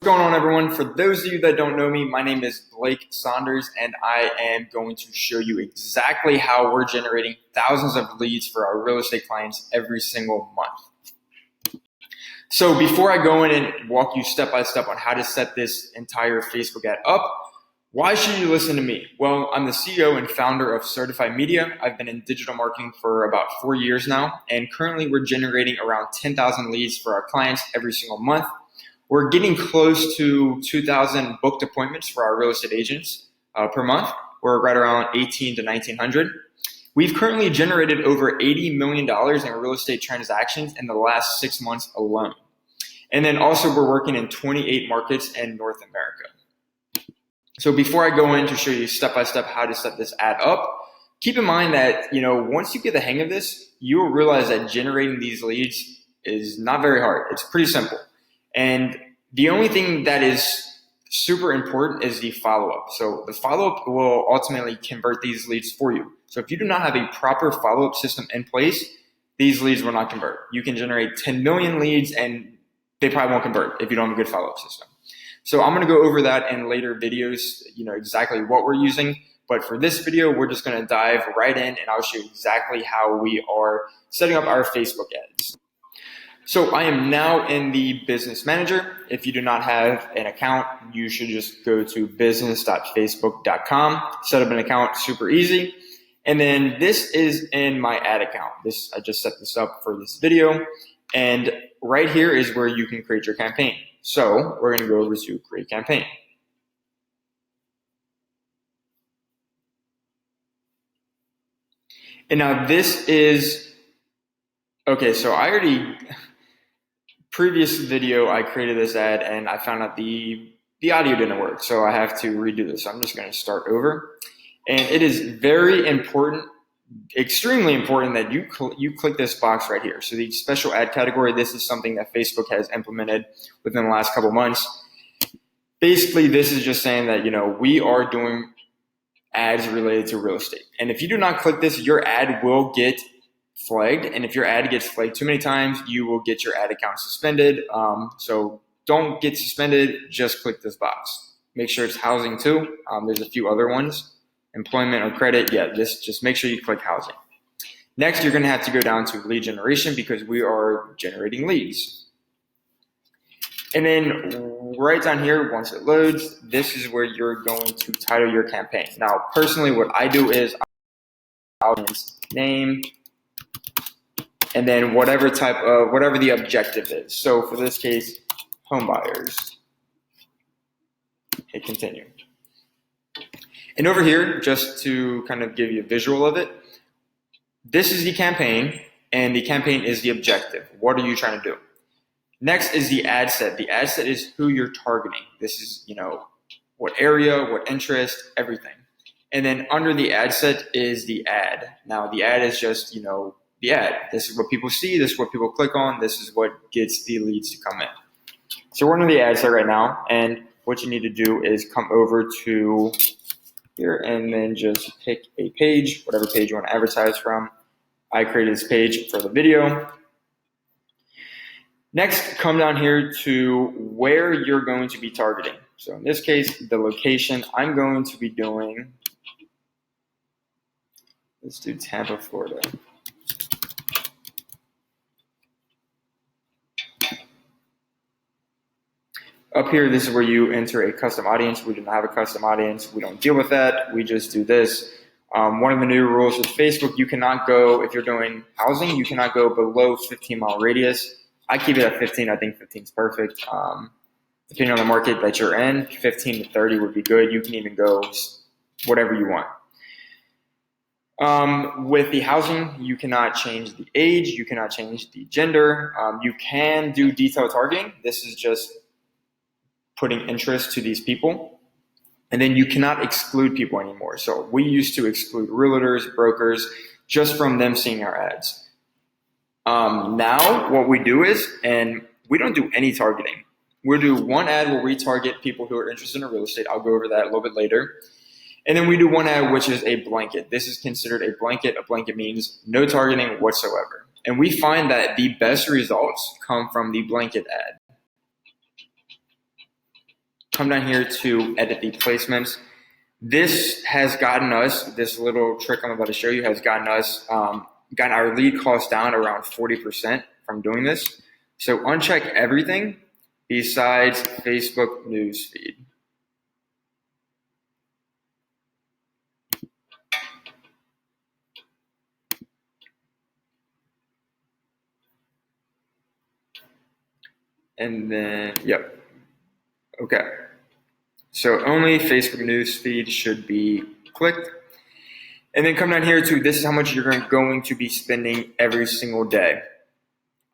What's going on, everyone? For those of you that don't know me, my name is Blake Saunders, and I am going to show you exactly how we're generating thousands of leads for our real estate clients every single month. So before I go in and walk you step by step on how to set this entire Facebook ad up, why should you listen to me? Well, I'm the CEO and founder of Certified Media. I've been in digital marketing for about 4 years now, and currently we're generating around 10,000 leads for our clients every single month. We're getting close to 2,000 booked appointments for our real estate agents per month. We're right around 18 to 1,900. We've currently generated over $80 million in real estate transactions in the last 6 months alone. And then also we're working in 28 markets in North America. So before I go in to show you step by step how to set this ad up, keep in mind that once you get the hang of this, you will realize that generating these leads is not very hard. It's pretty simple. And the only thing that is super important is the follow-up. So the follow-up will ultimately convert these leads for you. So if you do not have a proper follow-up system in place, these leads will not convert. You can generate 10 million leads and they probably won't convert if you don't have a good follow-up system. So I'm going to go over that in later videos, exactly what we're using. But for this video, we're just going to dive right in and I'll show you exactly how we are setting up our Facebook ads. So I am now in the Business Manager. If you do not have an account, you should just go to business.facebook.com, set up an account, super easy. And then this is in my ad account. I just set this up for this video. And right here is where you can create your campaign. So we're going to go over to create campaign. And now this is, okay, so previous video, I created this ad and I found out the audio didn't work. So I have to redo this. So I'm just going to start over. And it is very important, extremely important that you click this box right here. So the special ad category, this is something that Facebook has implemented within the last couple months. Basically, this is just saying that, we are doing ads related to real estate. And if you do not click this, your ad will get flagged, and if your ad gets flagged too many times, you will get your ad account suspended. So don't get suspended, just click this box. Make sure it's housing too. There's a few other ones, employment or credit. Yeah, just make sure you click housing. Next, you're going to have to go down to lead generation because we are generating leads. And then right down here, once it loads, this is where you're going to title your campaign. Now, personally, what I do is I'll name, and then whatever the objective is. So for this case, home buyers. Hit continue. And over here, just to kind of give you a visual of it, this is the campaign, and the campaign is the objective. What are you trying to do? Next is the ad set. The ad set is who you're targeting. This is, what area, what interest, everything. And then under the ad set is the ad. Now the ad is just, the ad. This is what people see. This is what people click on. This is what gets the leads to come in. So we're under the ad set right now. And what you need to do is come over to here and then just pick a page, whatever page you want to advertise from. I created this page for the video. Next, come down here to where you're going to be targeting. So in this case, the location, I'm going to be doing, let's do Tampa, Florida. Up here, this is where you enter a custom audience. We do not have a custom audience. We don't deal with that. We just do this. One of the new rules with Facebook, you cannot go, if you're doing housing, you cannot go below 15-mile radius. I keep it at 15. I think 15 is perfect. Depending on the market that you're in, 15 to 30 would be good. You can even go whatever you want. With the housing, you cannot change the age. You cannot change the gender. You can do detailed targeting. This is just putting interest to these people. And then you cannot exclude people anymore. So we used to exclude realtors, brokers, just from them seeing our ads. Now what we do is, and we don't do any targeting. We'll do one ad where we target people who are interested in real estate. I'll go over that a little bit later. And then we do one ad, which is a blanket. This is considered a blanket. A blanket means no targeting whatsoever. And we find that the best results come from the blanket ad. come down here to edit the placements. This has gotten us, this little trick I'm about to show you has gotten us, gotten our lead cost down around 40% from doing this. So uncheck everything besides Facebook newsfeed. And then, yep. Okay. So only Facebook newsfeed should be clicked. And then come down here to this is how much you're going to be spending every single day.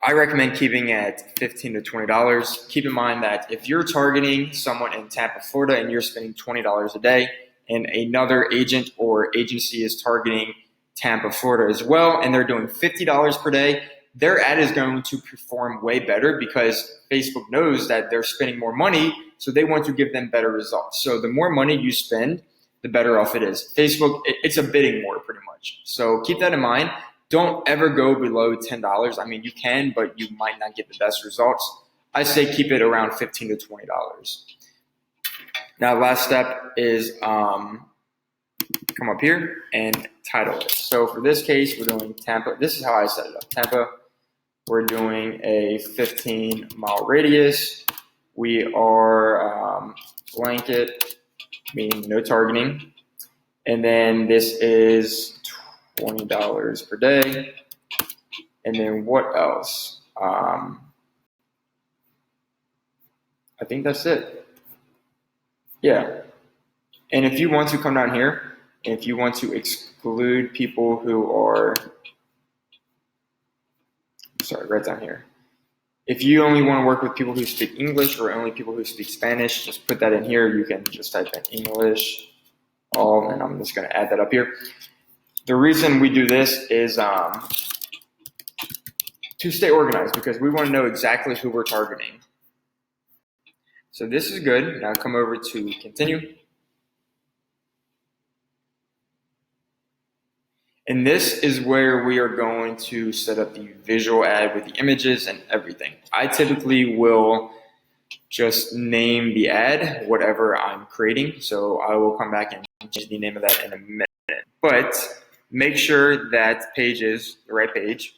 I recommend keeping at $15 to $20. Keep in mind that if you're targeting someone in Tampa, Florida, and you're spending $20 a day, and another agent or agency is targeting Tampa, Florida as well, and they're doing $50 per day, their ad is going to perform way better because Facebook knows that they're spending more money, so they want to give them better results. So the more money you spend, the better off it is. Facebook, it's a bidding war pretty much. So keep that in mind. Don't ever go below $10. I mean, you can, but you might not get the best results. I say keep it around $15 to $20. Now, last step is come up here and title it. So for this case, we're doing Tampa. This is how I set it up. Tampa, we're doing a 15-mile radius. We are blanket, meaning no targeting. And then this is $20 per day. And then what else? I think that's it. Yeah. And if you want to come down here, and if you want to exclude people who are, sorry, right down here. If you only want to work with people who speak English or only people who speak Spanish, just put that in here. You can just type in English, all, and I'm just going to add that up here. The reason we do this is to stay organized because we want to know exactly who we're targeting. So this is good. Now come over to continue. And this is where we are going to set up the visual ad with the images and everything. I typically will just name the ad whatever I'm creating. So I will come back and change the name of that in a minute. But make sure that page is the right page.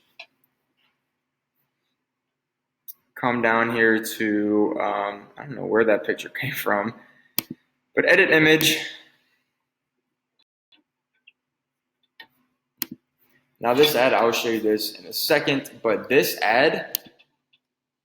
Come down here to, I don't know where that picture came from, but edit image. Now this ad, I will show you this in a second, but this ad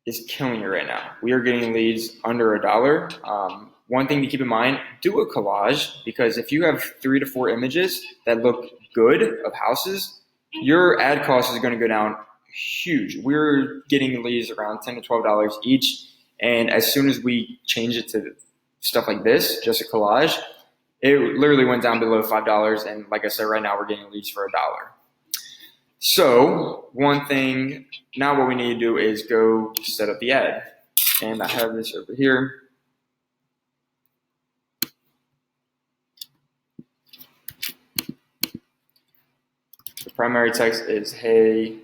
is killing it right now. We are getting leads under $1. One thing to keep in mind, do a collage, because if you have 3 to 4 images that look good of houses, your ad cost is going to go down huge. We're getting leads around $10 to $12 each, and as soon as we change it to stuff like this, just a collage, it literally went down below $5, and like I said, right now we're getting leads for $1. So one thing, now what we need to do is go set up the ad. And I have this over here. The primary text is, hey,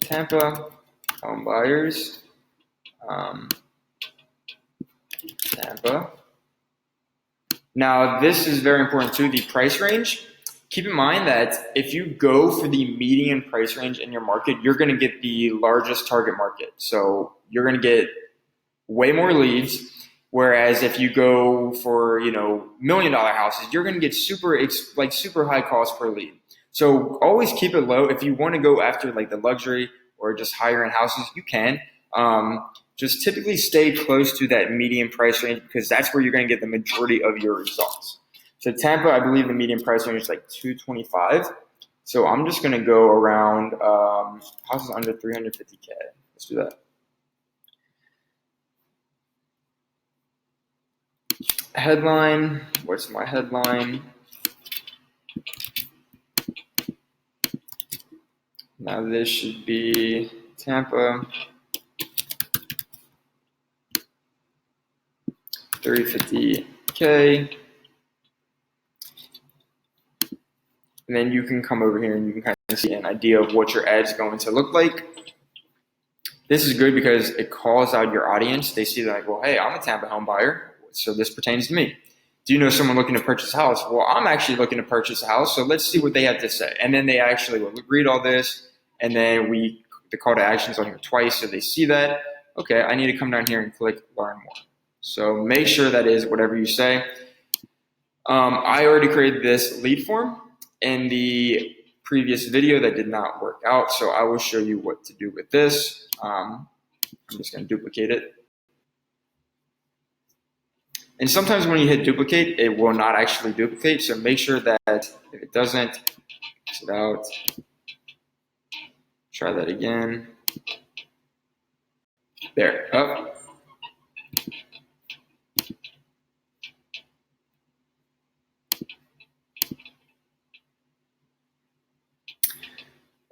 Tampa, home buyers, Tampa. Now this is very important too, the price range. Keep in mind that if you go for the median price range in your market, you're going to get the largest target market. So you're going to get way more leads. Whereas if you go for, $1 million houses, you're going to get super high cost per lead. So always keep it low. If you want to go after like the luxury or just higher end houses, you can. Just typically stay close to that median price range because that's where you're going to get the majority of your results. So Tampa, I believe the median price range is like $225. So I'm just going to go around houses under 350K. Let's do that. Headline. What's my headline? Now this should be Tampa 350K. And then you can come over here and you can kind of see an idea of what your ad is going to look like. This is good because it calls out your audience. They see like, well, hey, I'm a Tampa home buyer, so this pertains to me. Do you know someone looking to purchase a house? Well, I'm actually looking to purchase a house, so let's see what they have to say. And then they actually will read all this, and then the call to actions on here twice, so they see that. Okay, I need to come down here and click learn more. So make sure that is whatever you say. I already created this lead form in the previous video that did not work out, so I will show you what to do with this. I'm just going to duplicate it. And sometimes when you hit duplicate, it will not actually duplicate, so make sure that if it doesn't, X it out. Try that again. There, up.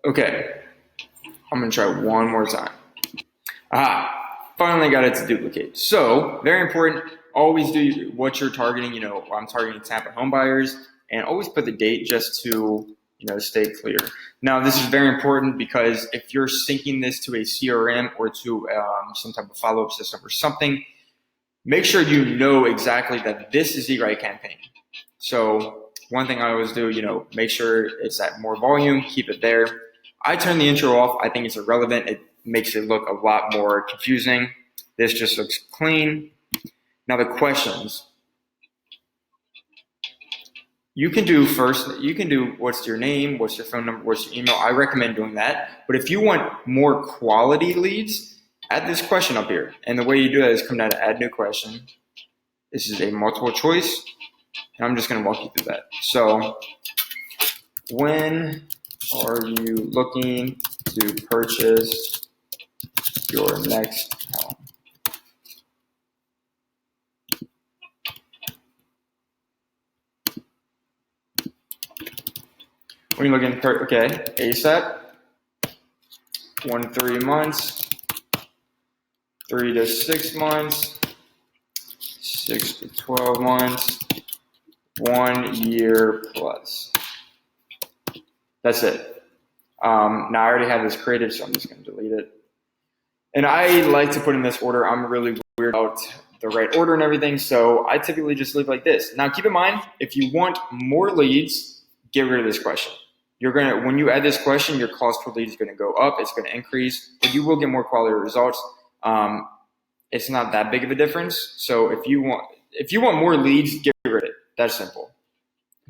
Okay, I'm gonna try one more time. Finally got it to duplicate. So, very important, always do what you're targeting. You know, I'm targeting Tampa home buyers, and always put the date just to, you know, stay clear. Now, this is very important because if you're syncing this to a CRM or to some type of follow-up system or something, make sure you know exactly that this is the right campaign. So one thing I always do, you know, make sure it's at more volume, keep it there. I turn the intro off. I think it's irrelevant. It makes it look a lot more confusing. This just looks clean. Now the questions. You can do what's your name, what's your phone number, what's your email. I recommend doing that. But if you want more quality leads, add this question up here. And the way you do that is come down to add new question. This is a multiple choice. And I'm just going to walk you through that. So, when are you looking to purchase your next home? When you're looking for, okay, ASAP, 1 to 3 months, 3 to 6 months, 6 to 12 months, 1 year plus. That's it. Now I already have this created, so I'm just going to delete it. And I like to put in this order. I'm really weird about the right order and everything, so I typically just leave like this. Now keep in mind, if you want more leads, get rid of this question. When you add this question, your cost per lead is going to go up. It's going to increase, but you will get more quality results. It's not that big of a difference. So if you want more leads, get rid of it. That's simple.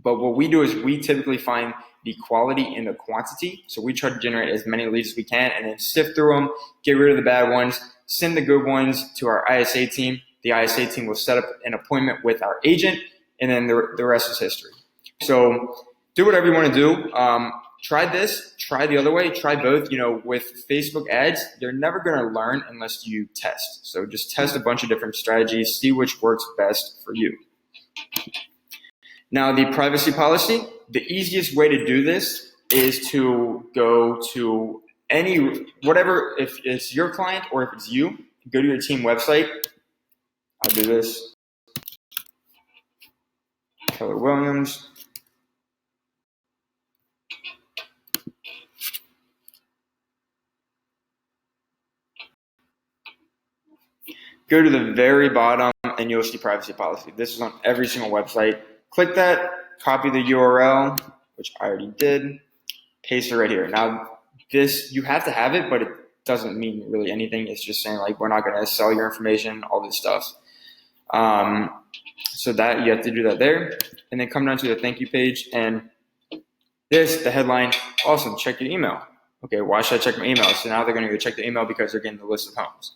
But what we do is we typically find the quality and the quantity. So we try to generate as many leads as we can and then sift through them, get rid of the bad ones, send the good ones to our ISA team. The ISA team will set up an appointment with our agent, and then the rest is history. So do whatever you want to do. Try this, try the other way, try both. You know, with Facebook ads, you're never going to learn unless you test. So just test a bunch of different strategies, see which works best for you. Now, the privacy policy, the easiest way to do this is to go to whatever, if it's your client or if it's you, go to your team website. I'll do this. Keller Williams. Go to the very bottom and you'll see privacy policy. This is on every single website. Click that, copy the URL, which I already did, paste it right here. Now, this, you have to have it, but it doesn't mean really anything. It's just saying like, we're not going to sell your information, all this stuff. So that you have to do that there. And then come down to the thank you page. And this, the headline, awesome, check your email. Okay, why should I check my email? So now they're going to go check the email because they're getting the list of homes.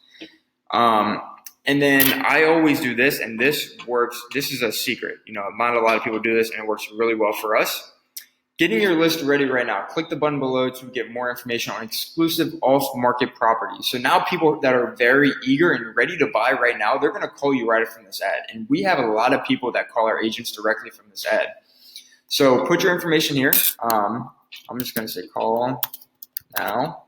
And then I always do this, and this works. This is a secret. You know, not a lot of people do this, and it works really well for us. Getting your list ready right now. Click the button below to get more information on exclusive off-market properties. So now people that are very eager and ready to buy right now, they're going to call you right from this ad. And we have a lot of people that call our agents directly from this ad. So put your information here. I'm just going to say call now.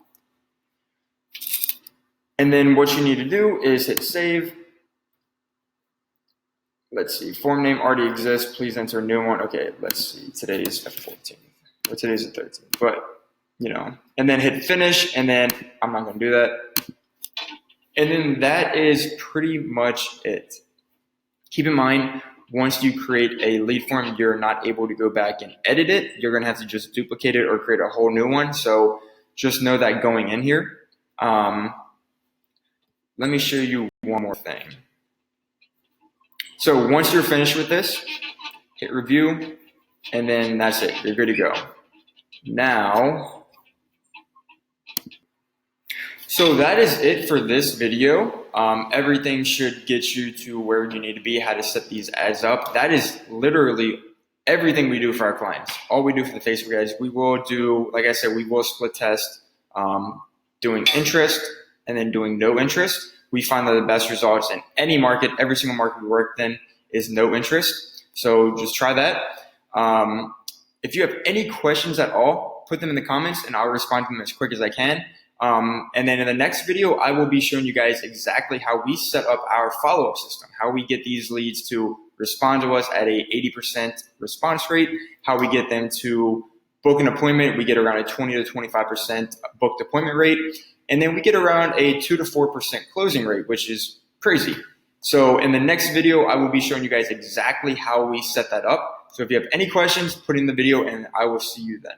And then what you need to do is hit save. Let's see, form name already exists. Please enter a new one. Okay, let's see. Today is the 14th. Or today's the 13th. But, you know, and then hit finish. And then I'm not going to do that. And then that is pretty much it. Keep in mind, once you create a lead form, you're not able to go back and edit it. You're going to have to just duplicate it or create a whole new one. So just know that going in here. Let me show you one more thing. So once you're finished with this, hit review, and then that's it. You're good to go. Now, so that is it for this video. Everything should get you to where you need to be, how to set these ads up. That is literally everything we do for our clients. All we do for the Facebook ads, we will do, like I said, we will split test doing interest and then doing no interest. We find that the best results in any market, every single market we work in, is no interest. So just try that. If you have any questions at all, put them in the comments and I'll respond to them as quick as I can. And then in the next video, I will be showing you guys exactly how we set up our follow-up system, how we get these leads to respond to us at a 80% response rate, how we get them to book an appointment. We get around a 20 to 25% booked appointment rate. And then we get around a 2 to 4% closing rate, which is crazy. So in the next video, I will be showing you guys exactly how we set that up. So if you have any questions, put in the video and I will see you then.